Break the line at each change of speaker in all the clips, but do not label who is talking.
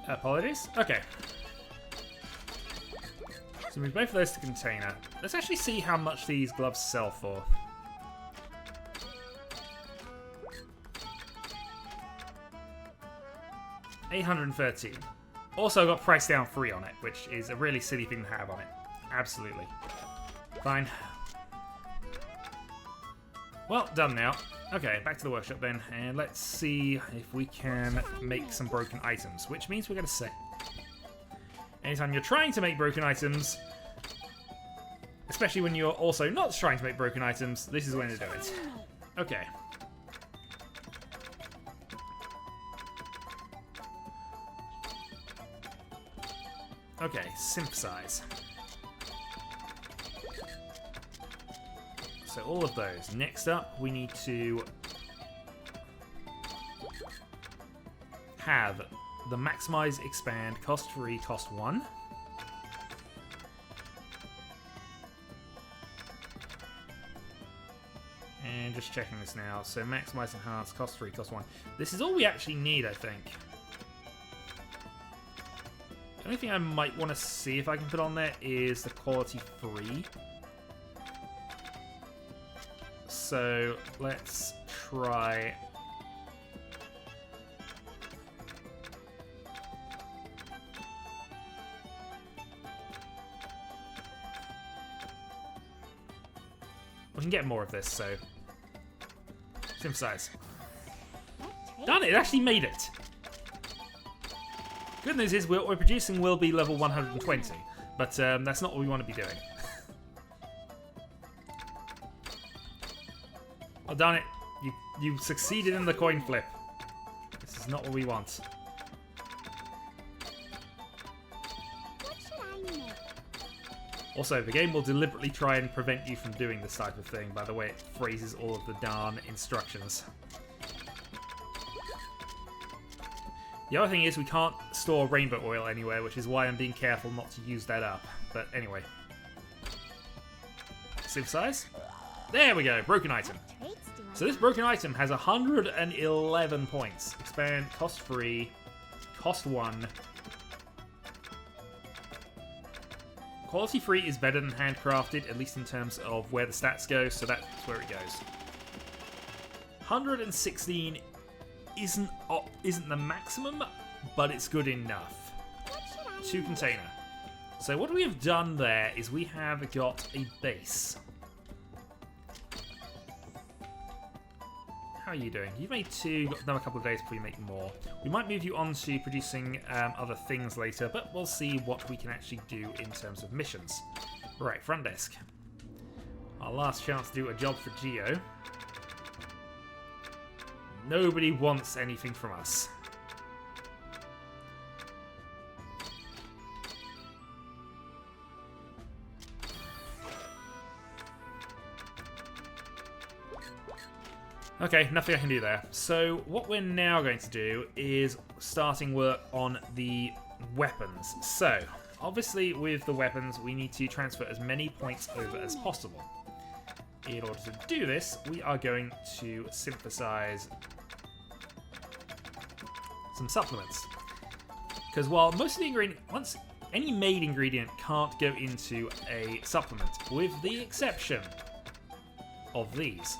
Apologies. Okay. So move both of those to container. Let's actually see how much these gloves sell for. $813. Also got price down 3 on it, which is a really silly thing to have on it. Absolutely. Fine. Well, done now. Okay, back to the workshop then, and let's see if we can make some broken items, which means we're going to say, anytime you're trying to make broken items, especially when you're also not trying to make broken items, this is when to do it. Okay. Okay, synthesize. So all of those. Next up, we need to have the maximize, expand, cost 3, cost 1. And just checking this now. So maximize, enhance, cost 3, cost 1. This is all we actually need, I think. The only thing I might want to see if I can put on there is the quality 3. So let's try. We can get more of this, so synthesize. Done it! It actually made it. Good news is what we're producing will be level 120, but that's not what we want to be doing. Oh, darn it. You succeeded in the coin flip. This is not what we want. Also, the game will deliberately try and prevent you from doing this type of thing by the way it phrases all of the darn instructions. The other thing is we can't store rainbow oil anywhere, which is why I'm being careful not to use that up. But anyway. Synthesize. There we go, broken item. So this broken item has 111 points. Expand, cost 3, cost 1. Quality 3 is better than handcrafted, at least in terms of where the stats go, so that's where it goes. 116 isn't the maximum, but it's good enough. 2 container. So what we have done there is we have got a base. How are you doing? You've made 2, got another couple of days before you make more. We might move you on to producing other things later, but we'll see what we can actually do in terms of missions. Right, front desk. Our last chance to do a job for Geo. Nobody wants anything from us. Okay, nothing I can do there. So what we're now going to do is starting work on the weapons. So, obviously with the weapons, we need to transfer as many points over as possible. In order to do this, we are going to synthesize some supplements. Because while most of the ingredients, any made ingredient can't go into a supplement, with the exception of these,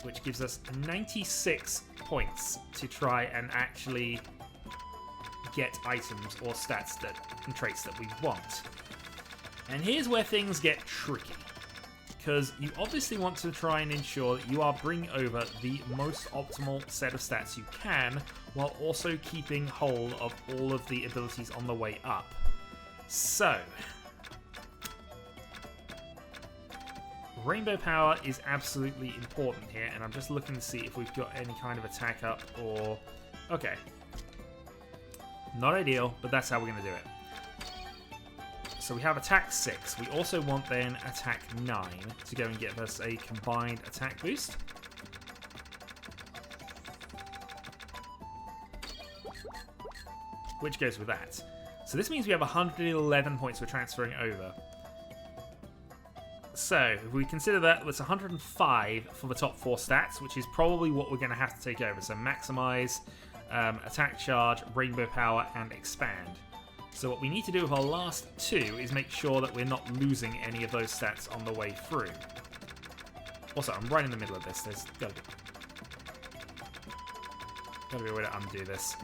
which gives us 96 points to try and actually get items or stats and traits that we want. And here's where things get tricky, because you obviously want to try and ensure that you are bringing over the most optimal set of stats you can, while also keeping hold of all of the abilities on the way up. So, Rainbow Power is absolutely important here, and I'm just looking to see if we've got any kind of attack up or... Okay. Not ideal, but that's how we're going to do it. So we have attack 6. We also want then attack 9 to go and give us a combined attack boost. Which goes with that. So this means we have 111 points we're transferring over. So, if we consider that, it's 105 for the top 4 stats, which is probably what we're going to have to take over. So, maximize, attack charge, rainbow power, and expand. So what we need to do with our last two is make sure that we're not losing any of those stats on the way through. Also, I'm right in the middle of this. There's gotta be a way to undo this.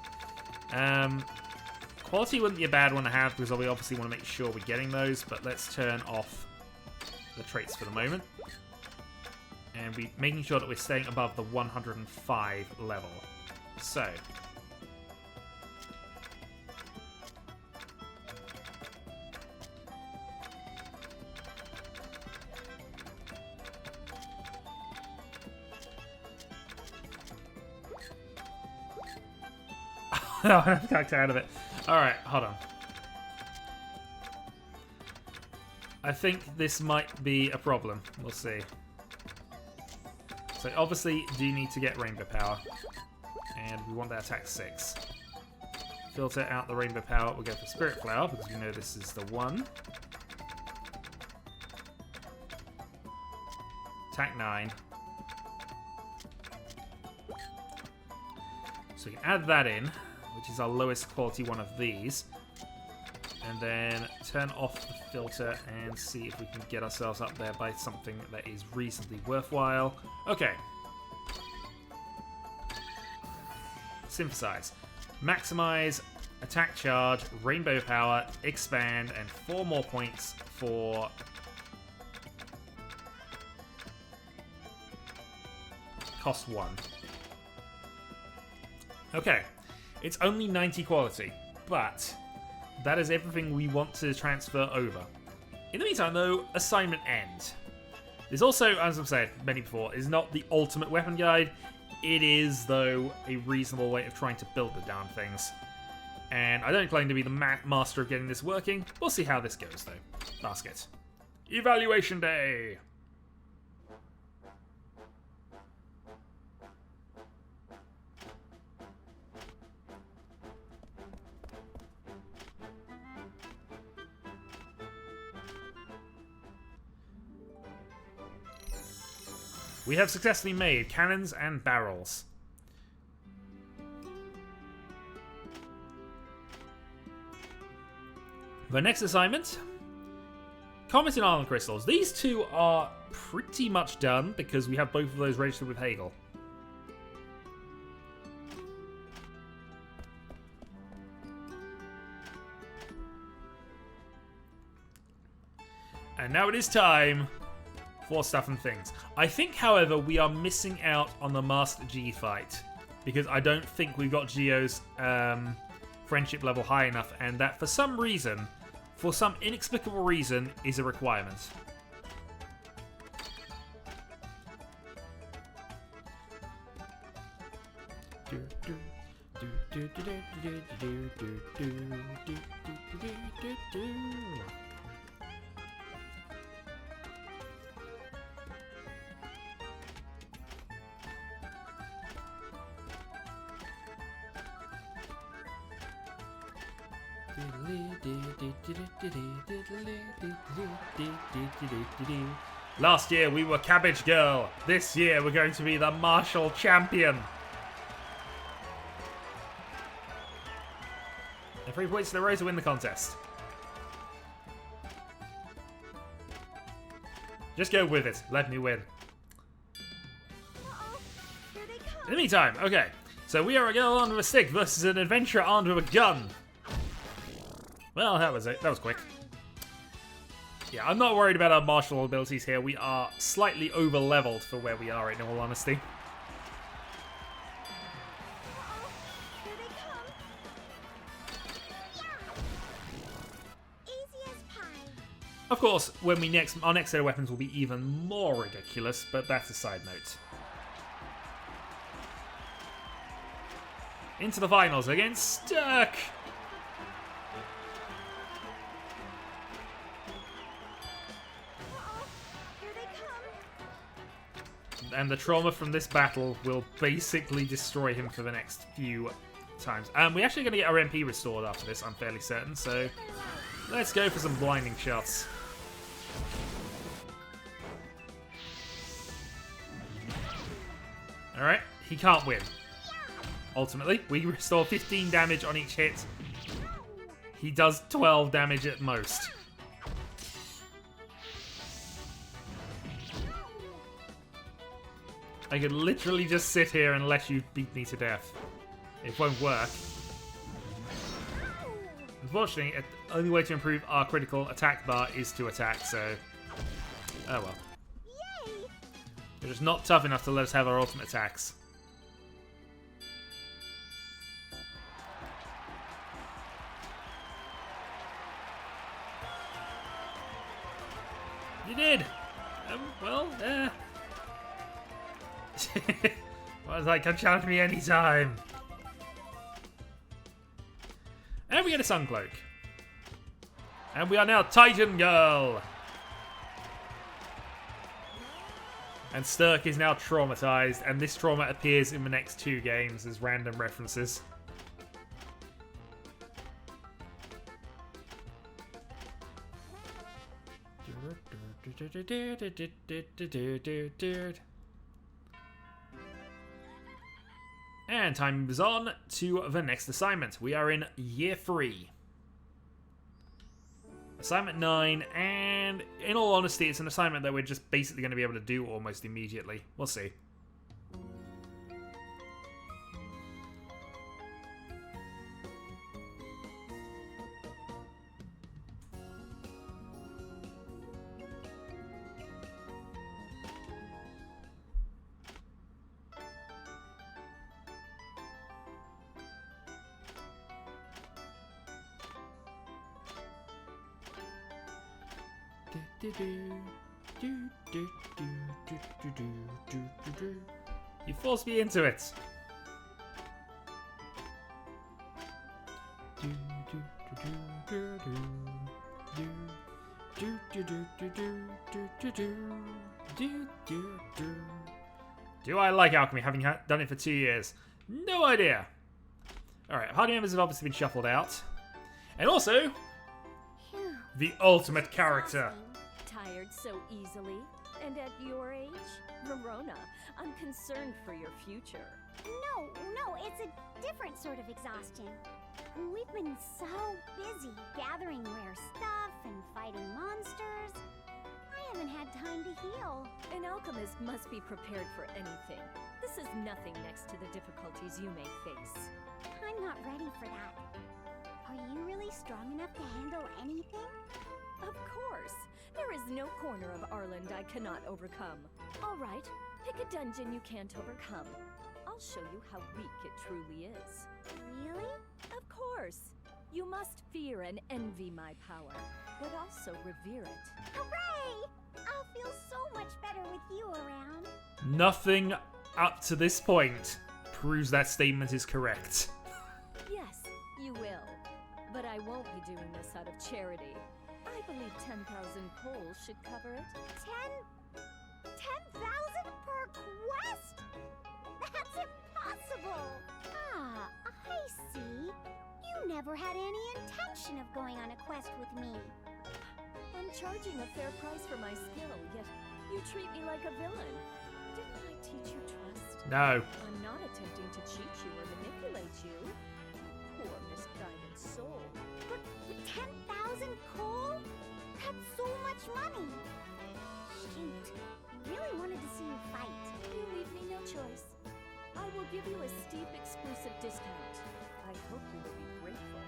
Quality wouldn't be a bad one to have because we obviously want to make sure we're getting those, but let's turn off the traits for the moment. And we're making sure that we're staying above the 105 level. So... No, I've got out of it. Alright, hold on. I think this might be a problem. We'll see. So obviously do need to get rainbow power. And we want that attack 6. Filter out the rainbow power. We'll go for Spirit Flower because we know this is the one. Attack 9. So we can add that in, which is our lowest quality one of these. And then turn off the filter and see if we can get ourselves up there by something that is reasonably worthwhile. Okay. Synthesize. Maximize, attack charge, rainbow power, expand, and 4 more points for... cost 1. Okay. It's only 90 quality, but that is everything we want to transfer over. In the meantime, though, assignment end. There's also, as I've said many before, is not the ultimate weapon guide. It is, though, a reasonable way of trying to build the darn things. And I don't claim to be the master of getting this working. We'll see how this goes, though. Basket. Evaluation day! We have successfully made cannons and barrels. The next assignment, Comet and Arland crystals. These two are pretty much done because we have both of those registered with Hagel. And now it is time for stuff and things. I think, however, we are missing out on the Master G fight because I don't think we've got Geo's friendship level high enough, and that for some reason, for some inexplicable reason, is a requirement. Last year we were Cabbage Girl. This year we're going to be the Martial Champion. And 3 points to the row to win the contest. Just go with it. Let me win. In the meantime, okay. So we are a girl armed with a stick versus an adventurer armed with a gun. Well, that was it. That was quick. Yeah, I'm not worried about our martial abilities here. We are slightly over-leveled for where we are, in all honesty. Of course, when our next set of weapons will be even more ridiculous, but that's a side note. Into the finals against Turk! And the trauma from this battle will basically destroy him for the next few times. We're actually going to get our MP restored after this, I'm fairly certain, so let's go for some blinding shots. Alright, he can't win. ultimately. We restore 15 damage on each hit. He does 12 damage at most. I could literally just sit here and let you beat me to death. It won't work. Unfortunately, the only way to improve our critical attack bar is to attack, so... Oh well. They're just not tough enough to let us have our ultimate attacks. You did! Well, I was like, come challenge me anytime. And we get a sun cloak. And we are now Titan Girl. And Turk is now traumatized, and this trauma appears in the next 2 games as random references. And time moves on to the next assignment. We are in Year 3. Assignment 9, and in all honesty, it's an assignment that we're just basically going to be able to do almost immediately. We'll see. You forced me into it. Do I like alchemy, having done it for 2 years? No idea. Alright, party members have obviously been shuffled out. And also, the ultimate character.
Tired so easily? And at your age? Rorona, I'm concerned for your future.
No, it's a different sort of exhaustion. We've been so busy gathering rare stuff and fighting monsters. I haven't had time to heal.
An alchemist must be prepared for anything. This is nothing next to the difficulties you may face.
I'm not ready for that. Are you really strong enough to handle anything?
Of course. There is no corner of Arland I cannot overcome. All right, pick a dungeon you can't overcome. I'll show you how weak it truly is.
Really?
Of course. You must fear and envy my power, but also revere it.
Hooray! I'll feel so much better with you around.
Nothing up to this point proves that statement is correct.
Yes, you will. But I won't be doing this out of charity. I believe 10,000 coals should cover it.
10,000 per quest? That's impossible! Ah, I see. You never had any intention of going on a quest with me.
I'm charging a fair price for my skill, yet you treat me like a villain. Didn't I teach you trust?
No.
I'm not attempting to cheat you or manipulate you. Poor misguided soul.
But 10,000 coal? That's so much money. Shoot, I really wanted to see you fight.
You leave me no choice. I will give you a steep exclusive discount. I hope you will be grateful.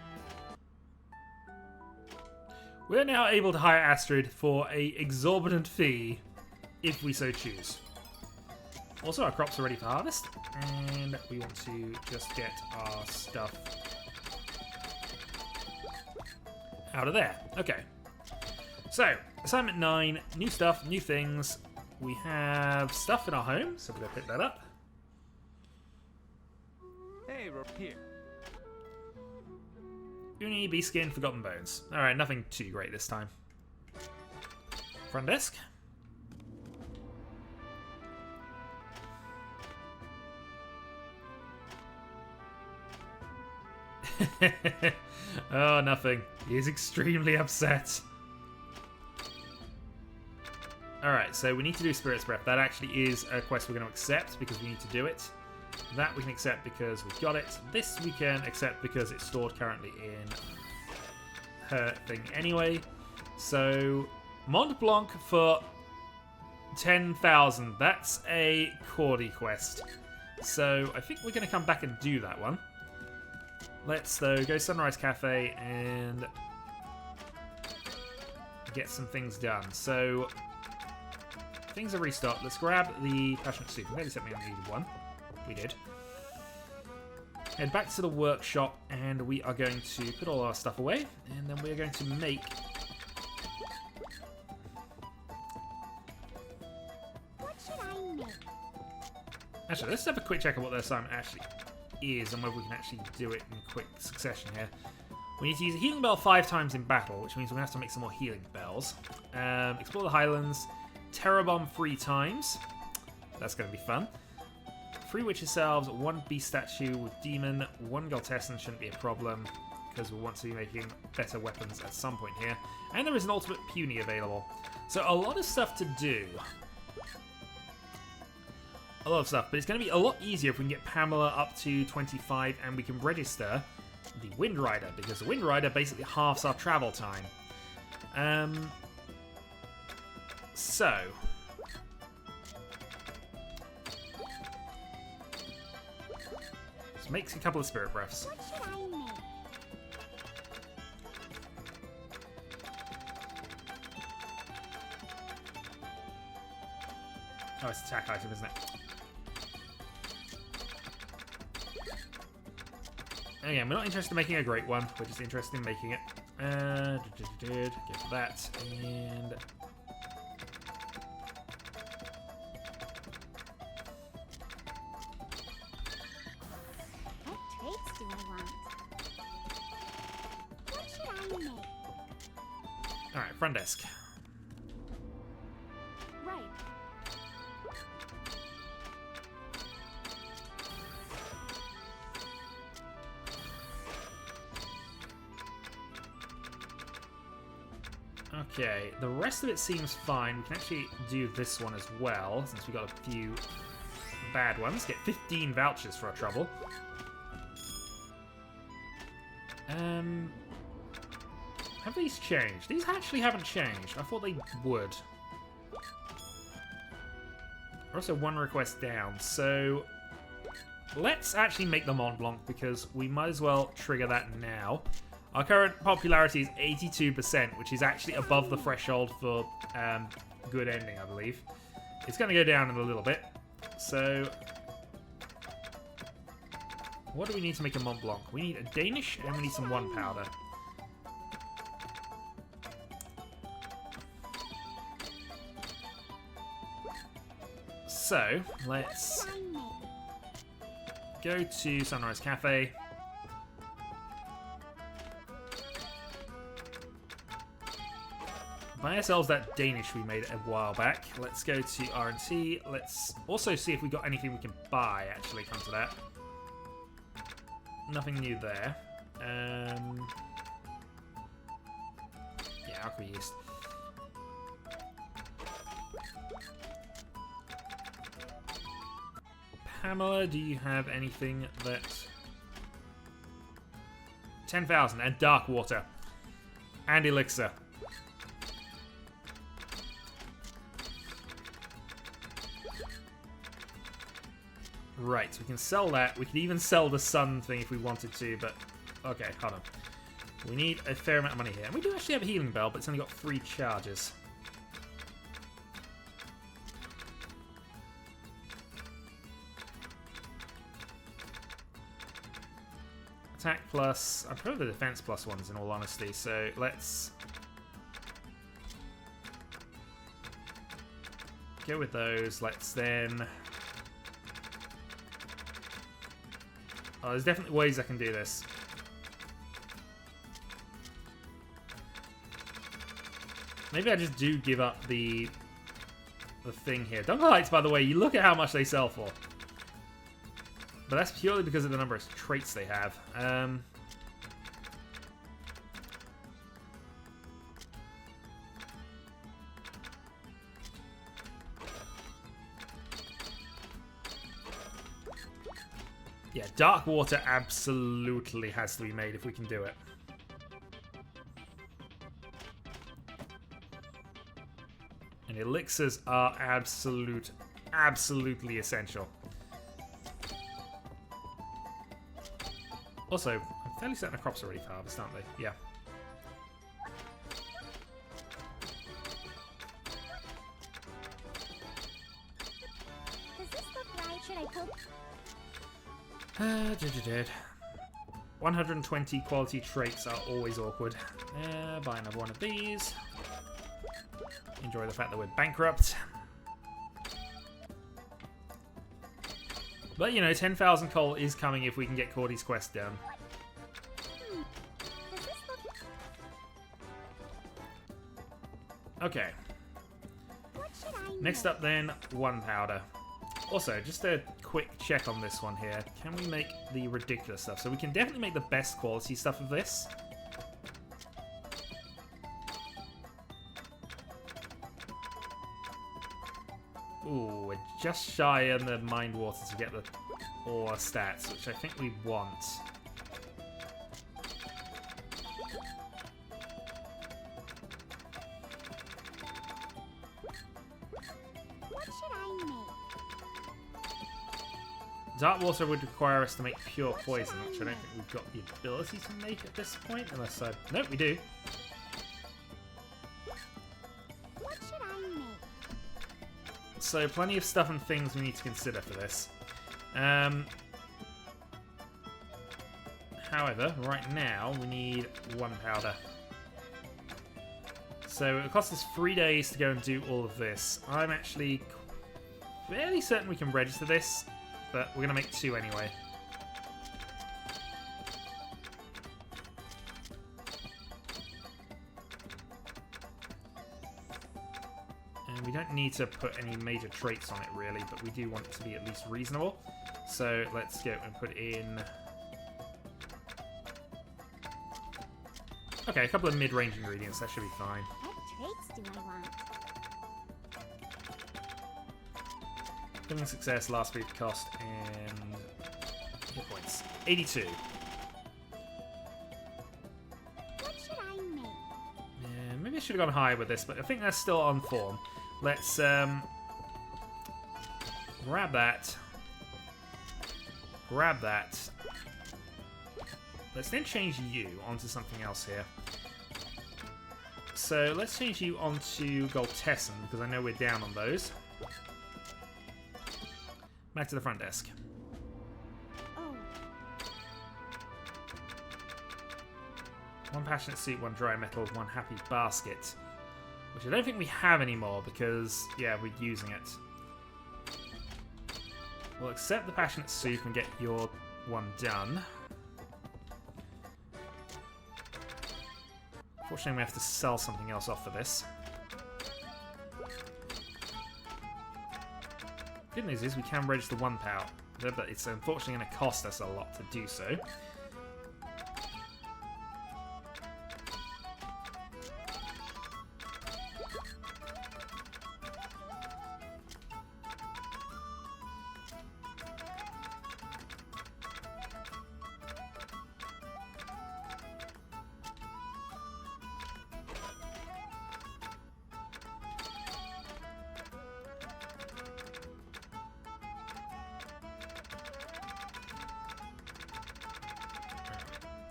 We're now able to hire Astrid for an exorbitant fee, if we so choose. Also, our crops are ready for harvest, and we want to just get our stuff out of there. Okay. So, assignment 9, new stuff, new things. We have stuff in our home, so we're going to pick that up.
Hey, we're here.
Uni, Bee Skin, Forgotten Bones. Alright, nothing too great this time. Front desk. Oh, nothing. He is extremely upset. Alright, so we need to do Spirit's Breath. That actually is a quest we're going to accept because we need to do it. That we can accept because we've got it. This we can accept because it's stored currently in her thing anyway. So, Mont Blanc for 10,000. That's a Cordy quest. So, I think we're going to come back and do that one. Let's, though, go Sunrise Cafe and get some things done. So, things are restocked. Let's grab the Passionate Soup. Maybe something I needed one. We did. Head back to the workshop, and we are going to put all our stuff away, and then we're going to make...
What should I make?
Actually, let's have a quick check of what the assignment actually is, and whether we can actually do it in quick succession here. We need to use a healing bell 5 times in battle, which means we're going to have to make some more healing bells. Explore the Highlands. Terror Bomb 3 times. That's going to be fun. 3 Witches' Selves, 1 Beast Statue with Demon, 1 Galtessan shouldn't be a problem, because we'll want to be making better weapons at some point here. And there is an Ultimate Puny available. So a lot of stuff to do. A lot of stuff, but it's going to be a lot easier if we can get Pamela up to 25 and we can register the Wind Rider, because the Wind Rider basically halves our travel time. So... let's make a couple of Spirit Breaths.
What should I make?
Oh, it's attack item, isn't it? Again, we're not interested in making a great one. We're just interested in making it. Get that, and...
What traits do I want? What should I make?
Alright, front desk.
Right.
Okay, the rest of it seems fine. We can actually do this one as well, since we got a few bad ones. Get 15 vouchers for our trouble. Have these changed? These actually haven't changed. I thought they would. We're also 1 request down, so let's actually make the Mont Blanc, because we might as well trigger that now. Our current popularity is 82%, which is actually above the threshold for good ending, I believe. It's going to go down in a little bit. So, what do we need to make a Mont Blanc? We need a Danish, and we need some 1 powder. So, let's
What should I make?
go to Sunrise Cafe. Buy ourselves that Danish we made a while back. Let's go to R&T. Let's also see if we got anything we can buy, actually, come to that. Nothing new there. Yeah, Alchemy Yeast. Pamela, do you have anything that... 10,000, and Dark Water. And Elixir. Right, so we can sell that. We could even sell the sun thing if we wanted to, but... okay, hold on. We need a fair amount of money here. And we do actually have a healing bell, but it's only got 3 charges. Attack plus... I prefer the defense plus ones, in all honesty, so let's... go with those. Let's then... oh, there's definitely ways I can do this. Maybe I just do give up the thing here. Dunkel Heights, by the way, you look at how much they sell for. But that's purely because of the number of traits they have. Yeah, dark water absolutely has to be made if we can do it. And elixirs are absolutely essential. Also, I'm fairly certain the crops are already harvested, aren't they? Yeah.
Does this look right? Should I poke?
120 quality traits are always awkward. Buy another one of these. Enjoy the fact that we're bankrupt. But, you know, 10,000 coal is coming if we can get Cordy's quest done.
Does this look...
Okay.
What should I
Next up then, one powder. Also, just a quick check on this one here. Can we make the ridiculous stuff? So we can definitely make the best quality stuff of this. Ooh, we're just shy on the mind water to get the ore stats, which I think we want.
What should I make?
Dark water would require us to make pure poison, which I don't think we've got the ability to make at this point, unless I... Nope, we do.
What should I make?
So, plenty of stuff and things we need to consider for this. However, right now, we need one powder. So, it'll cost us 3 days to go and do all of this. I'm actually fairly certain we can register this, but we're going to make 2 anyway. And we don't need to put any major traits on it, really, but we do want it to be at least reasonable. So let's go and put in... Okay, a couple of mid-range ingredients, that should be fine.
What traits do I want?
Killing success, last brief cost, and hit points. 82.
What should I make?
Yeah, maybe I should have gone higher with this, but I think that's still on form. Let's grab that. Grab that. Let's then change you onto something else here. So let's change you onto Goltessan, because I know we're down on those. Back to the front desk.
Oh,
One passionate suit, one dry metal, one happy basket. Which I don't think we have anymore because, yeah, we're using it. We'll accept the passionate suit and get your one done. Unfortunately, we have to sell something else off for this. Good news is we can register one powder, but it's unfortunately going to cost us a lot to do so.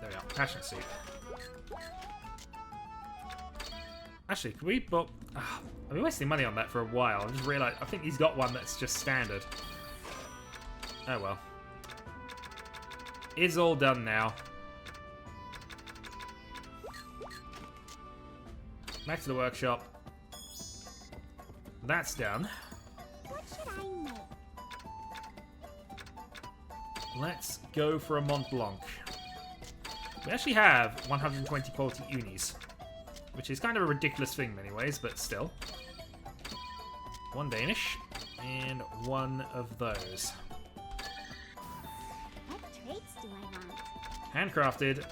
There we are, passionate suit. Actually, could we book... I've been wasting money on that for a while. I just realised, I think he's got one that's just standard. Oh well. It's all done now. Back to the workshop. That's done.
what should I make?
Let's go for a Mont Blanc. We actually have 120 quality unis, which is kind of a ridiculous thing in many ways, but still. One Danish, and one of those.
What traits do I want?
Handcrafted,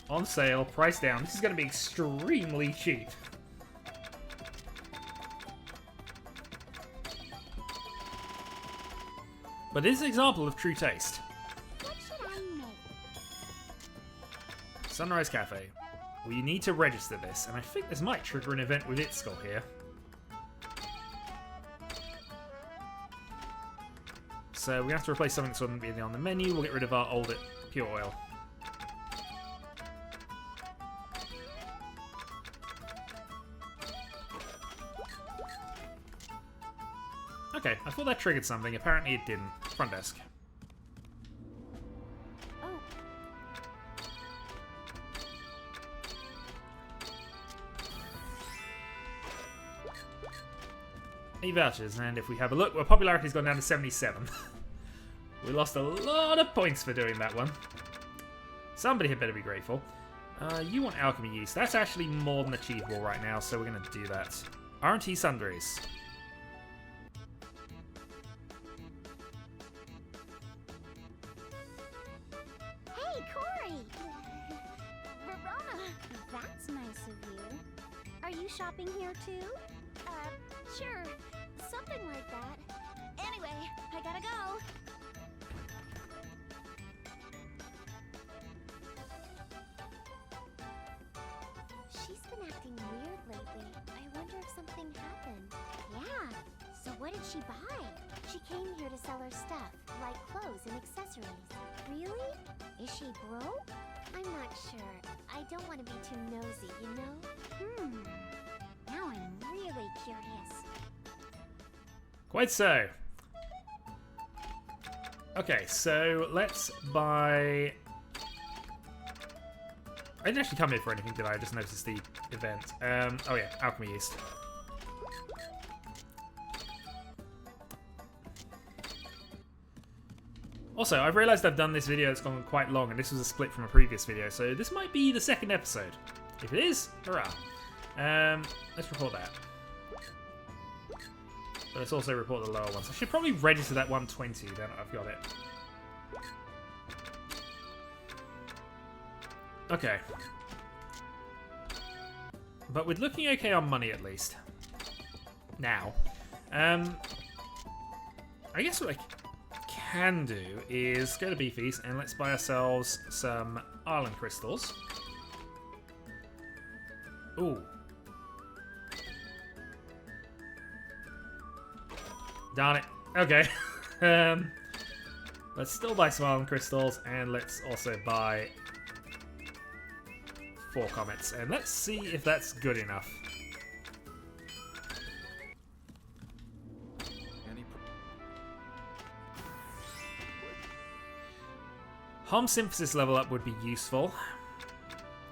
on sale, price down. This is going to be extremely cheap. But it is an example of true taste. Sunrise Cafe. Well, you need to register this, and I think this might trigger an event with its skull here. So we have to replace something that's going to be on the menu. We'll get rid of our old pure oil. Okay, I thought that triggered something. Apparently it didn't. Front desk.
Oh,
Vouchers, and if we have a look, well, popularity's gone down to 77. We lost a lot of points for doing that one. Somebody had better be grateful. You want alchemy yeast. That's actually more than achievable right now, so we're going to do that. R&T sundries.
Hey, Corey! Rorona! That's nice of you. Are you shopping here too? Sure. Something like that. Anyway, I gotta go. She's been acting weird lately. I wonder if something happened. Yeah. So what did she buy? She came here to sell her stuff, like clothes and accessories. Really? Is she broke? I'm not sure. I don't want to be too nosy, you know? Now I'm really curious.
Quite so. Okay, so let's buy... I didn't actually come here for anything, did I? I just noticed the event. Oh yeah, alchemy yeast. Also, I've realised I've done this video that's gone quite long, and this was a split from a previous video, so this might be the second episode. If it is, hurrah. Let's report that. But let's also report the lower ones. I should probably register that 120, then I've got it. Okay. But we're looking okay on money, at least. Now. I guess what I can do is go to Beefies and let's buy ourselves some Arland crystals. Ooh. Darn it. Okay. Let's still buy some Arland crystals, and let's also buy 4 comets. And let's see if that's good enough. Home synthesis level up would be useful,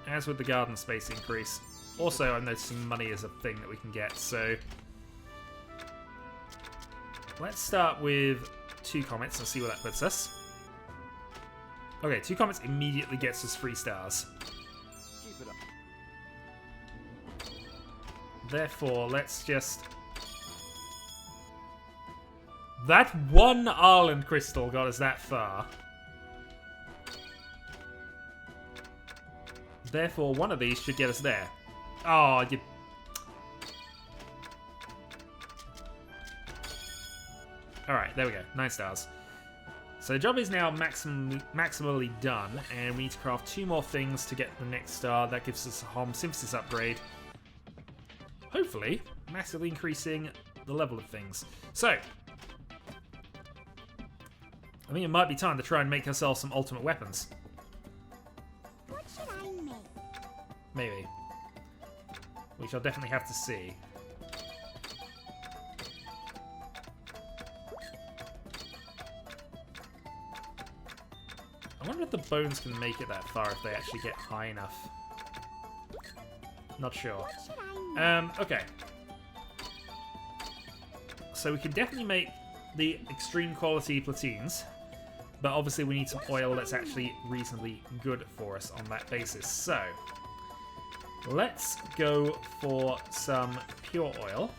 as would the garden space increase. Also, I'm noticing money is a thing that we can get, so... Let's start with 2 comets and see where that puts us. Okay, 2 comets immediately gets us 3 stars.
Keep it up.
Therefore, let's just... That one Arland crystal got us that far. Therefore, one of these should get us there. Oh, you... Alright, there we go. 9 stars. So the job is now maximally done, and we need to craft 2 more things to get the next star. That gives us a home synthesis upgrade. Hopefully, massively increasing the level of things. So, I think it might be time to try and make ourselves some ultimate weapons.
What should I make?
Maybe. We shall definitely have to see. I wonder if the bones can make it that far if they actually get high enough. Not sure.
What should I make?
Okay. So we can definitely make the extreme quality platines, but obviously we need some oil that's actually reasonably good for us on that basis. So, let's go for some pure oil.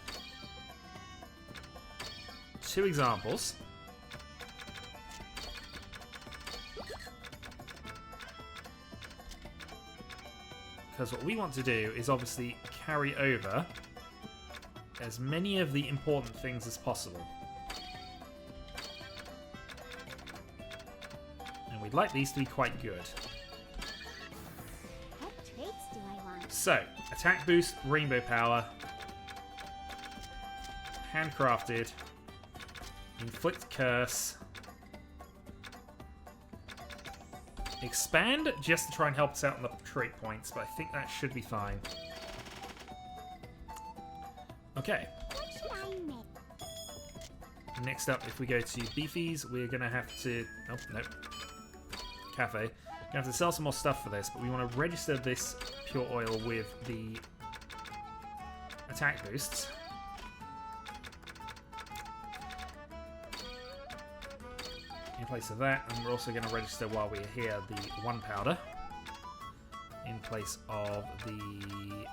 2 examples. Because what we want to do is obviously carry over as many of the important things as possible. And we'd like these to be quite good. So, attack boost, rainbow power, handcrafted, inflict curse, expand just to try and help us out on the trait points, but I think that should be fine. Okay.
What should I make?
Next up, if we go to Beefies, we're going to have to... Oh, nope. Cafe. We're going to have to sell some more stuff for this, but we want to register this pure oil with the attack boosts. In place of that, and we're also going to register while we're here the 1 powder. In place of the...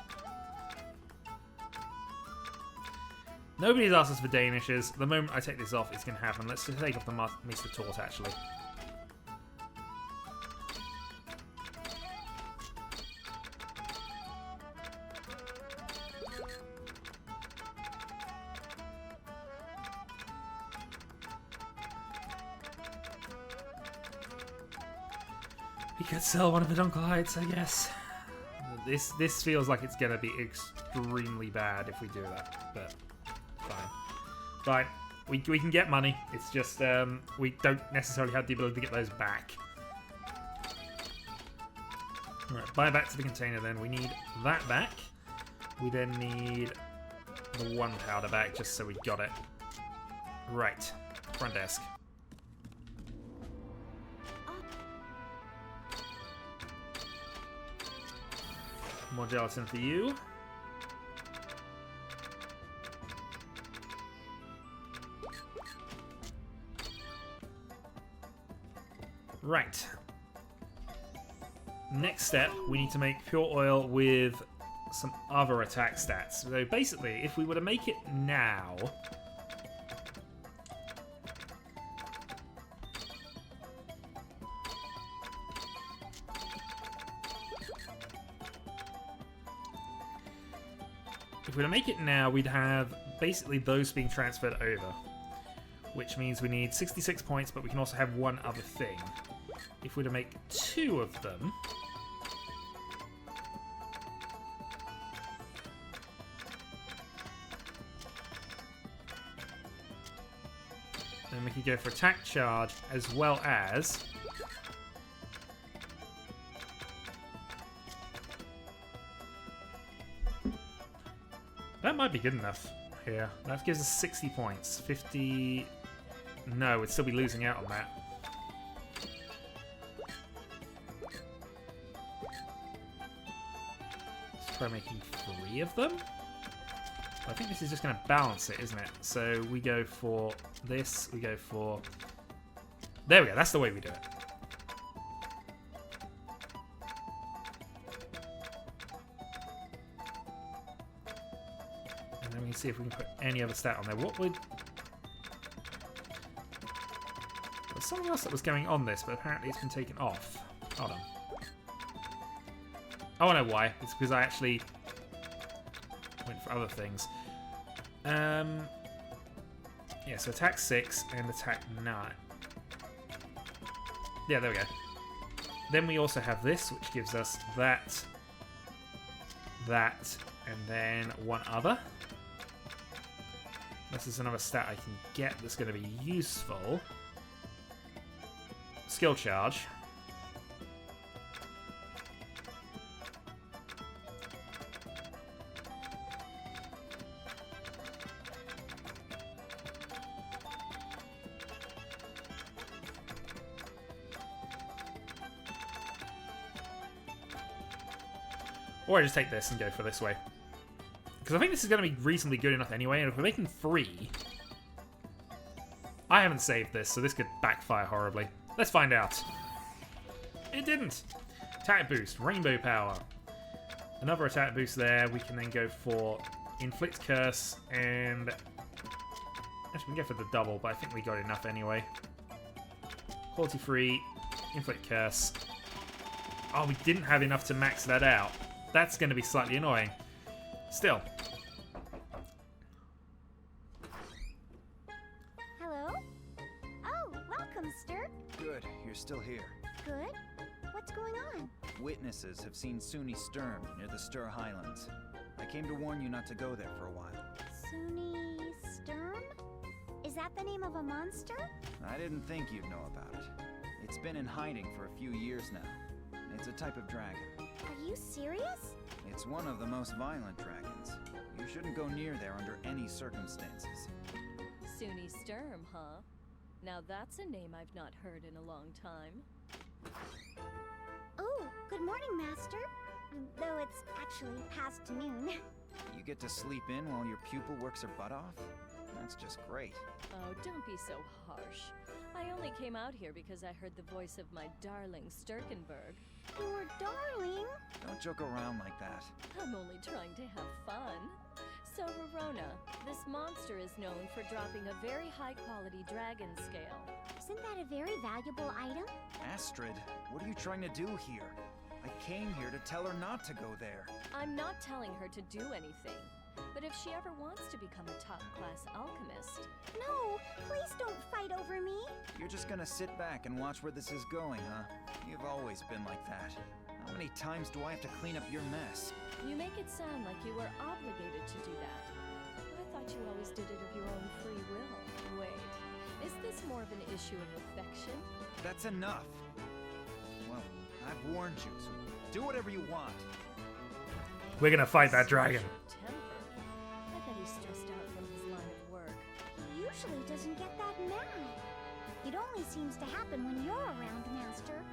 Nobody's asked us for Danishes. The moment I take this off, it's going to happen. Let's just take off the Mr. Tort, actually. We could sell one of the Dunkel Heights, I guess. This feels like it's going to be extremely bad if we do that, but... Fine. We can get money. It's just we don't necessarily have the ability to get those back. Alright, buy back to the container then. We need that back. We then need the 1 powder back just so we got it. Right. Front desk. More gelatin for you. Right. Next step, we need to make pure oil with some other attack stats. So basically, if we were to make it now... If we were to make it now, we'd have basically those being transferred over. Which means we need 66 points, but we can also have one other thing. If we were to make 2 of them... then we could go for attack charge, as well as... that might be good enough here. That gives us 60 points. 50... no, we'd still be losing out on that. Let's try making 3 of them. I think this is just going to balance it, isn't it? So we go for this, we go for... there we go, that's the way we do it. And then we can see if we can put any other stat on there. What would... there's something else that was going on this, but apparently it's been taken off. Hold on. Oh, I know why. It's because I actually went for other things. Yeah, so attack 6 and attack 9. Yeah, there we go. Then we also have this, which gives us that, and then one other. This is another stat I can get that's going to be useful. Skill charge. Or I just take this and go for this way. Because I think this is going to be reasonably good enough anyway, and if we're making 3... I haven't saved this, so this could backfire horribly. Let's find out. It didn't. Attack boost, rainbow power. Another attack boost there. We can then go for inflict curse, and... actually, we can go for the double, but I think we got enough anyway. Quality free, inflict curse. Oh, we didn't have enough to max that out. That's going to be slightly annoying. Still.
Hello? Oh, welcome, Turk.
Good, you're still here.
Good. What's going on?
Witnesses have seen Sunni Sturm near the Stur Highlands. I came to warn you not to go there for a while.
Sunni Sturm? Is that the name of a monster?
I didn't think you'd know about it. It's been in hiding for a few years now. It's a type of dragon.
Are you serious?
It's one of the most violent dragons. You shouldn't go near there under any circumstances.
Sunni Sturm, huh? Now that's a name I've not heard in a long time.
Oh, good morning, Master. Though it's actually past noon.
You get to sleep in while your pupil works her butt off? That's just great.
Oh, don't be so harsh. I only came out here because I heard the voice of my darling Sturkenberg.
Your darling?
Don't joke around like that.
I'm only trying to have fun. So, Rorona, this monster is known for dropping a very high-quality dragon scale.
Isn't that a very valuable item?
Astrid, what are you trying to do here? I came here to tell her not to go there.
I'm not telling her to do anything. But if she ever wants to become a top-class alchemist...
No, please don't fight over me.
You're just gonna sit back and watch where this is going, huh? You've always been like that. How many times do I have to clean up your mess?
You make it sound like you were obligated to do that. I thought you always did it of your own free will. Wait, is this more of an issue of affection?
That's enough. Well, I've warned you, so do whatever you want.
We're gonna fight that dragon.
Temper. I bet he's stressed out from his line of work.
He usually doesn't get that mad. It only seems to happen when you're around, Master.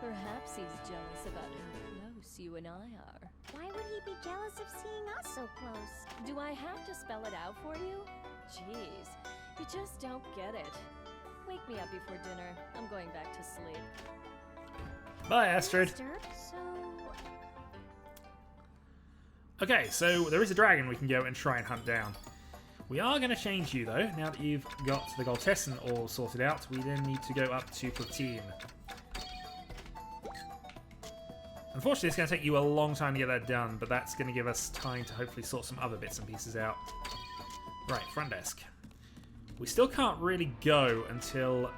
Perhaps he's jealous about how close you and I are.
Why would he be jealous of seeing us so close?
Do I have to spell it out for you? Jeez, you just don't get it. Wake me up before dinner. I'm going back to sleep.
Bye, Astrid.
Master, so...
Okay, so there is a dragon we can go and try and hunt down. We are going to change you, though. Now that you've got the Goltessan all sorted out, we then need to go up to Platine. Unfortunately, it's going to take you a long time to get that done, but that's going to give us time to hopefully sort some other bits and pieces out. Right, front desk. We still can't really go until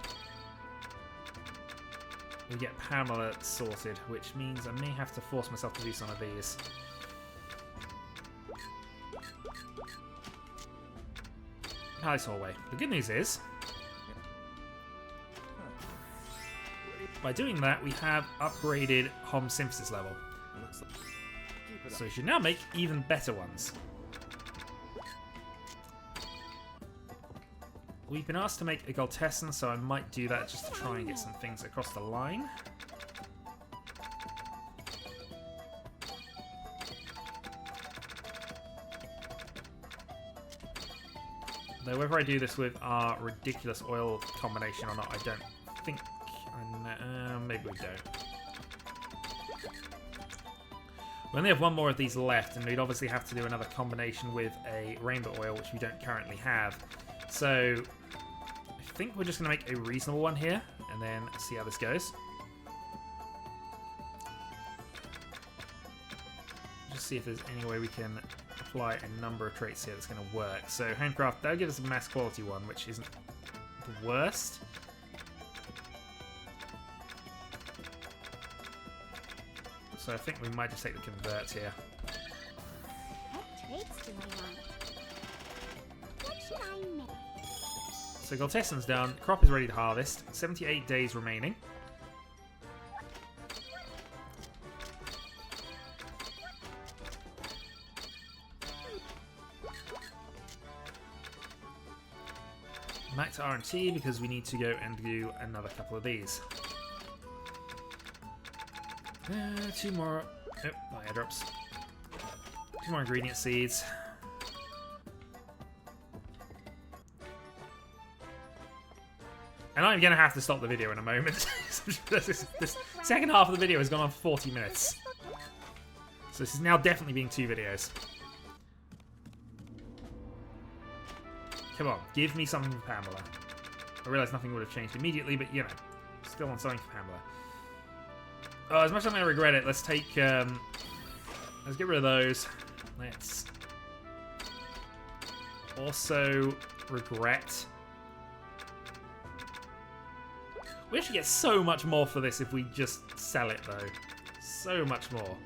we get Pamela sorted, which means I may have to force myself to do some of these. Nice hallway. The good news is, by doing that, we have upgraded Hom synthesis level. So we should now make even better ones. We've been asked to make a Goltessan, so I might do that just to try and get some things across the line. Though whether I do this with our ridiculous oil combination or not, I don't think... maybe we don't. We only have one more of these left, and we'd obviously have to do another combination with a rainbow oil, which we don't currently have. So I think we're just going to make a reasonable one here, and then see how this goes. Just see if there's any way we can apply a number of traits here that's going to work. So handcraft, that'll give us a mass quality one, which isn't the worst. So I think we might just take the convert here.
What traits do I want? What should I make?
So Goltessan's done. Crop is ready to harvest. 78 days remaining. Back to R&T because we need to go and do another couple of these. Two more... Oh, not airdrops. Two more ingredient seeds. And I'm going to have to stop the video in a moment. this second half of the video has gone on for 40 minutes. So this is now definitely being 2 videos. Come on, give me something for Pamela. I realise nothing would have changed immediately, but you know, still want something for Pamela. Oh, as much as I'm going to regret it, let's take, let's get rid of those. Let's also regret. We actually get so much more for this if we just sell it, though. So much more.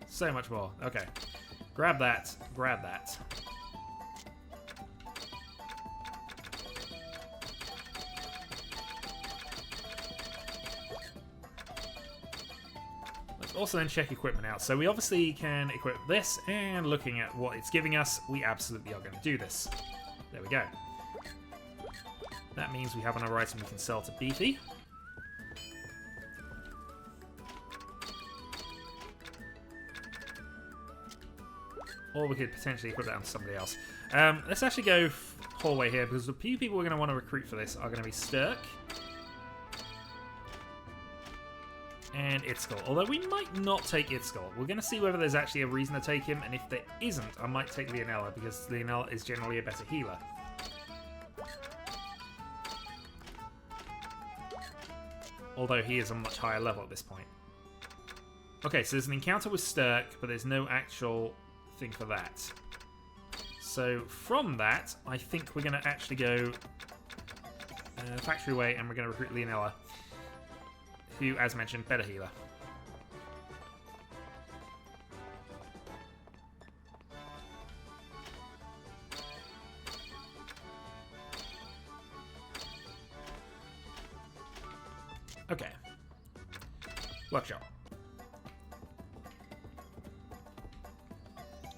So much more. Okay. Grab that. Grab that. Let's also then check equipment out. So we obviously can equip this, and looking at what it's giving us, we absolutely are going to do this. There we go. That means we have another item we can sell to Beefy. Or we could potentially put that on somebody else. Let's actually go hallway here, because the few people we're going to want to recruit for this are going to be Turk and Itzkull. Although we might not take Itzkull. We're going to see whether there's actually a reason to take him, and if there isn't, I might take Leonella, because Leonella is generally a better healer. Although he is a much higher level at this point. Okay, so there's an encounter with Turk, but there's no actual thing for that. So from that, I think we're going to actually go factory way, and we're going to recruit Leonella, who, as mentioned, better healer. Okay. Workshop.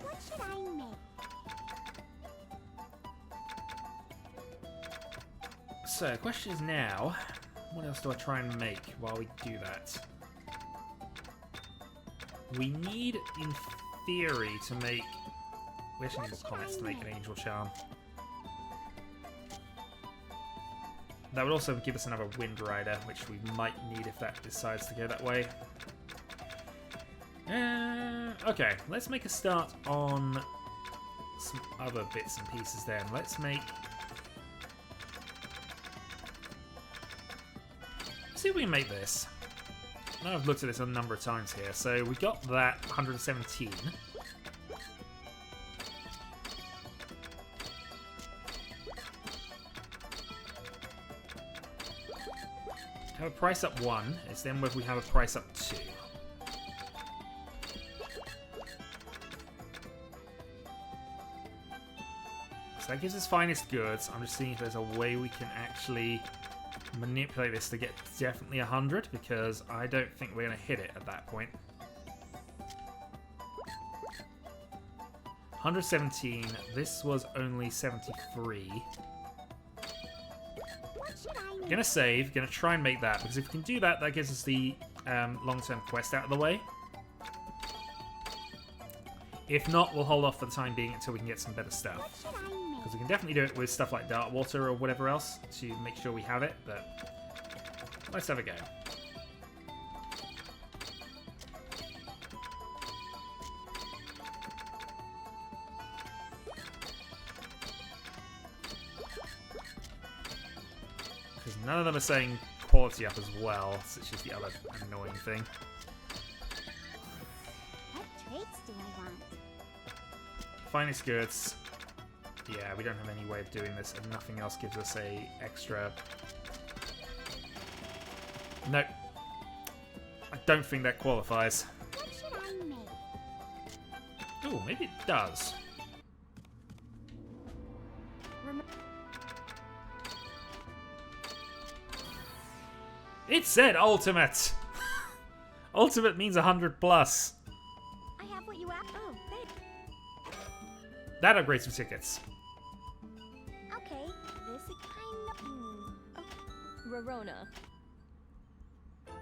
What should I make?
So, the question is now, what else do I try and make while we do that? We need, in theory, to make... We actually need more comments to make an angel charm. That would also give us another Wind Rider, which we might need if that decides to go that way. Okay, let's make a start on some other bits and pieces then. Let's make... see if we can make this. I know I've looked at this a number of times here. So we got that 117. Have a price up 1. It's then whether we have a price up 2. So that gives us finest goods. I'm just seeing if there's a way we can actually manipulate this to get definitely 100, because I don't think we're going to hit it at that point. 117. This was only 73. Gonna save, gonna try and make that, because if we can do that, that gives us the long-term quest out of the way. If not, we'll hold off for the time being until we can get some better stuff. Because we can definitely do it with stuff like Dark Water or whatever else to make sure we have it, but let's have a go. Because none of them are saying quality up as well, so it's just the other annoying thing.
What traits do I want?
Finest goods. Yeah, we don't have any way of doing this, and nothing else gives us a extra... Nope. I don't think that qualifies.
What should I make?
Oh, maybe it does. It said ultimate! Ultimate means 100 plus.
I have what you asked. Oh, thanks.
That upgrades some tickets.
Okay, this is kind of...
Rorona.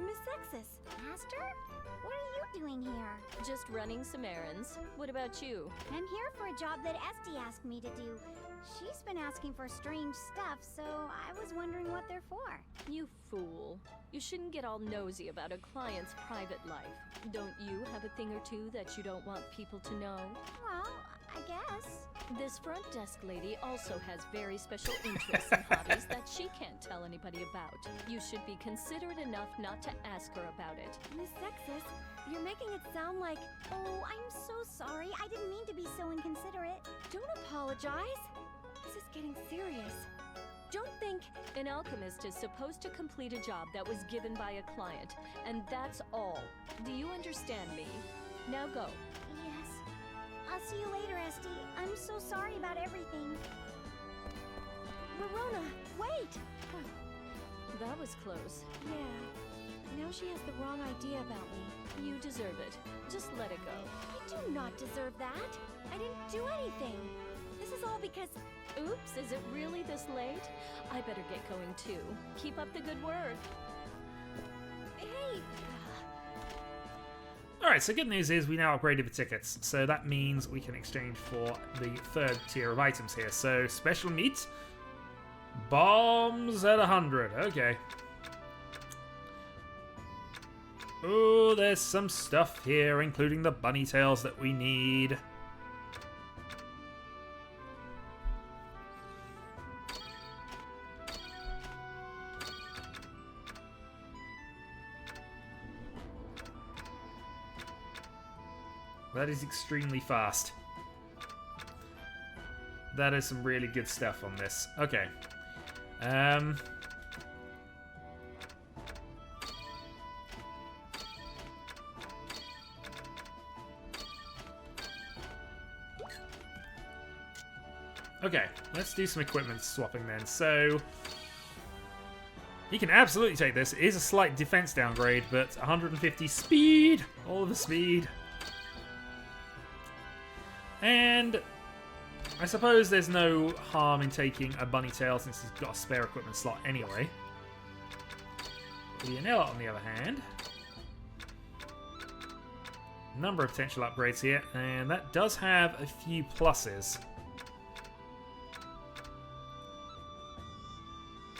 Miss Sexus, Master? What are you doing here?
Just running some errands. What about you?
I'm here for a job that Esty asked me to do. She's been asking for strange stuff, so I was wondering what they're for.
You fool. You shouldn't get all nosy about a client's private life. Don't you have a thing or two that you don't want people to know?
Well, I guess.
This front desk lady also has very special interests and hobbies that she can't tell anybody about. You should be considerate enough not to ask her about it.
Miss Sexus, you're making it sound like... Oh, I'm so sorry. I didn't mean to be so inconsiderate.
Don't apologize.
This is getting serious.
Don't think an alchemist is supposed to complete a job that was given by a client, and that's all. Do you understand me? Now go.
Yes. I'll see you later, Esti. I'm so sorry about everything.
Rorona, wait! That was close.
Yeah. Now she has the wrong idea about me.
You deserve it. Just let it go.
I do not deserve that. I didn't do anything. This is all because...
Oops, is it really this late? I better get going too. Keep up the good work.
Hey!
Alright, so good news is we now upgraded the tickets. So that means we can exchange for the third tier of items here. So, special meat. Bombs at 100. Okay. Oh, there's some stuff here, including the bunny tails that we need. That is extremely fast. That is some really good stuff on this. Okay. Okay, let's do some equipment swapping then. So, he can absolutely take this. It is a slight defense downgrade, but 150 speed. All of the speed. And I suppose there's no harm in taking a bunny tail since he's got a spare equipment slot anyway. Leonella, on the other hand, number of potential upgrades here, and that does have a few pluses.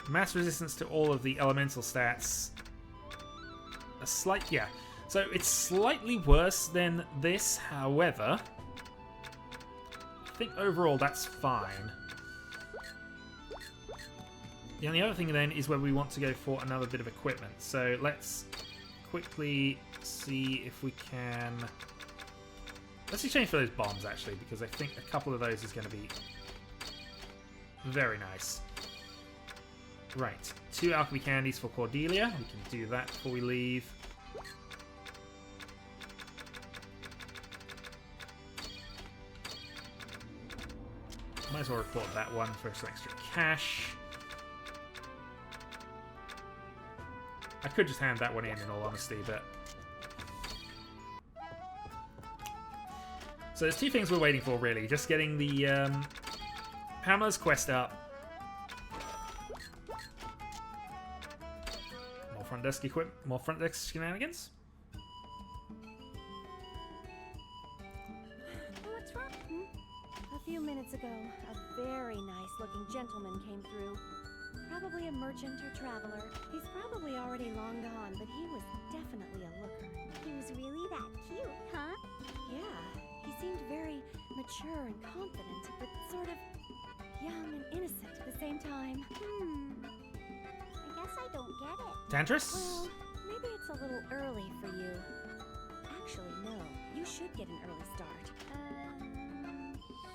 Mass resistance to all of the elemental stats. A slight, yeah. So it's slightly worse than this, however, I think overall that's fine. The only other thing then is where we want to go for another bit of equipment. So let's quickly see if we can... Let's exchange for those bombs actually, because I think a couple of those is going to be very nice. Right, 2 alchemy candies for Cordelia. We can do that before we leave. Might as well report that one for some extra cash. I could just hand that one in all honesty, but... So there's two things we're waiting for, really. Just getting the Pamela's quest up. More front desk more front desk shenanigans.
What's wrong? A few minutes ago, a very nice-looking gentleman came through. Probably a merchant or traveler. He's probably already long gone, but he was definitely a looker. He was really that cute, huh? Yeah, he seemed very mature and confident, but sort of young and innocent at the same time. I guess I don't get it.
Tantris?
Well, maybe it's a little early for you. Actually, no. You should get an early start.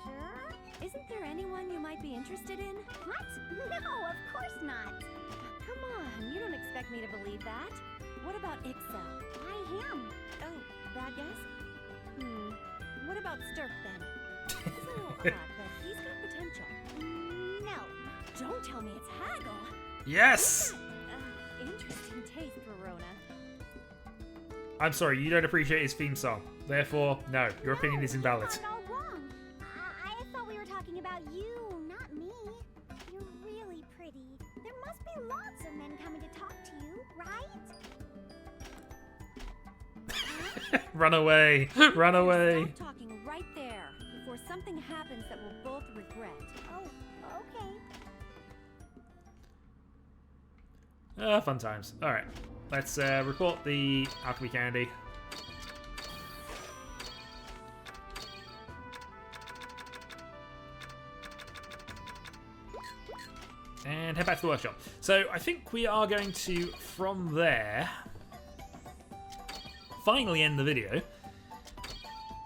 Sure?
Isn't there anyone you might be interested in?
What? No, of course not.
Come on, you don't expect me to believe that. What about Ixel?
Why him?
Oh, bad guess? What about Turk then? He's a little odd, but he's got potential.
No.
Don't tell me it's Haggle.
Yes!
Interesting taste, Rorona.
I'm sorry, you don't appreciate his theme song. Therefore, no, your opinion is invalid.
You got it all wrong. I thought we were talking about you, not me. You're really pretty. There must be lots of men coming to talk to you, right?
Run away! Run away!
Stop talking right there before something happens that we'll both regret.
Oh, okay.
Fun times. Alright, let's report the alchemy candy. And head back to the workshop. So I think we are going to, from there, finally end the video.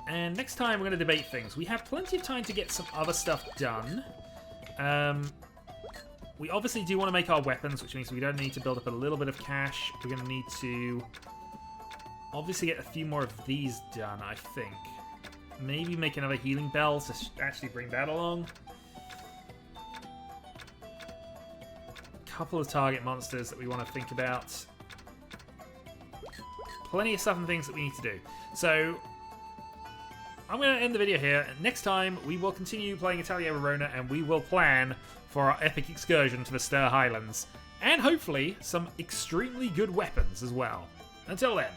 And next time we're going to debate things. We have plenty of time to get some other stuff done. We obviously do want to make our weapons, which means we don't need to build up a little bit of cash. We're going to need to obviously get a few more of these done, I think. Maybe make another healing bell to actually bring that along. A couple of target monsters that we want to think about. Plenty of stuff and things that we need to do. So I'm going to end the video here. Next time, we will continue playing Atelier Rorona, and we will plan for our epic excursion to the Stir Highlands. And hopefully, some extremely good weapons as well. Until then.